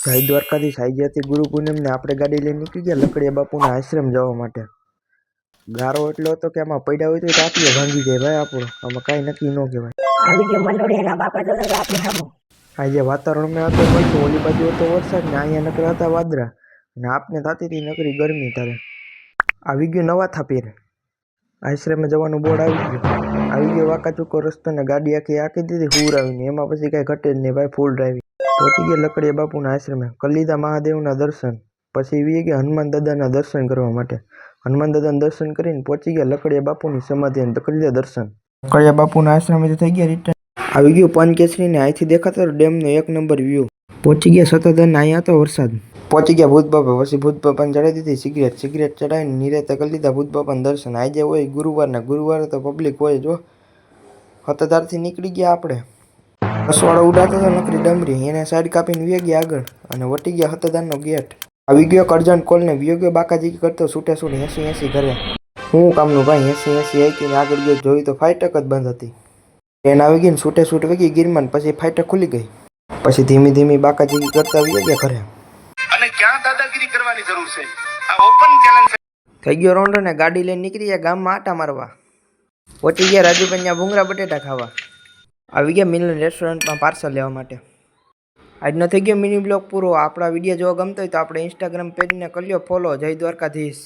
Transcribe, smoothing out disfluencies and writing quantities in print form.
જય દ્વારકાધીશ આવી હતી ગુરુ પૂનમને આપણે ગાડી લઈને નીકળી ગયા લકડિયા બાપુના આશ્રમ જવા માટે। ગારો એટલો હતો કે આમાં પડ્યા હોય તો ટાંટીઓ ભાંગી જાય ભાઈ આપણો, આમાં કાંઈ નક્કી ન કહેવાય। આજે વાતાવરણમાં હતો મસ્ત, ઓલી બાજુ હતો વરસાદ ને અહીંયા નકરા હતા વાદળા ને આપને થતી હતી નકરી ગરમી તારે। આવી ગયો નવા થાપીર આશ્રમે જવાનું બોર્ડ આવી ગયો વાંકા ચૂકો રસ્તો ને ગાડી આખી આંકી દીધી હુર આવીને, એમાં પછી કાંઈ ઘટે જ નહીં ભાઈ, ફૂલ ડ્રાઈવિંગ। પહોંચી ગયા લકડિયા બાપુના આશ્રમે, કરી લીધા મહાદેવના દર્શન, પછી વી ગયા હનુમાન દાદાના દર્શન કરવા માટે। હનુમાન દાદાના દર્શન કરીને પહોંચી ગયા લકડિયા બાપુની સમાધિ અને કરી લીધા દર્શન। લકડિયા બાપુના આશ્રમેથી થઈ ગયા રિટર્ન। આવી ગયું પંચકેસરી ને અહીંથી દેખાતો ડેમનો 1 નંબર વ્યૂ। પહોંચી ગયા સતત અહીંયા તો વરસાદ। પહોંચી ગયા ભૂત બાપા, પછી ભૂત બાપાને ચડાવી દીધી સિગરેટ ચડાવીને નિરાતે કરી લીધા ભૂત બાપાના દર્શન। આજે હોય ગુરુવારે તો પબ્લિક હોય જો। હતધારથી નીકળી ગયા આપણે, બસવાળો ઉડાતો હતો નકરી ડમરી, એને સાઈડ કાપીને વી ગયા આગળ અને વટી ગયા હતધારનો ગેટ। આવી ગયો કરજણ કોલ ને વિયો ગયો બાકાજી કરતો છૂટે 80 ઘરે। હું કામનું ભાઈ 80 આઈકીને આગળ ગયો, જોઈ તો ફાટક જ બંધ હતી। ટ્રેન આવી ગઈ ને છૂટે વગી ગીરમાં, પછી ફાટક ખુલી ગઈ, પછી ધીમી બાકાજી કરતા વી ગયા ઘરે। અને ક્યાં દાદાગીરી કરવાની જરૂર છે, આ ઓપન ચેલેન્જ થઈ ગયો રોંડો ને ગાડી લઈને નીકળી ગયા ગામમાં આટા મારવા। પહોંચી ગયા રાજુભાઈ ભૂંગળા બટેટા ખાવા। આવી ગયા મિલન રેસ્ટોરન્ટમાં પાર્સલ લેવા માટે। આજનો થઈ ગયો મિની બ્લોગ પૂરો। આપણા વિડીયો જોવા ગમતો હોય તો આપણે ઇન્સ્ટાગ્રામ પેજને કરી લો ફોલો। જય દ્વારકાધીશ।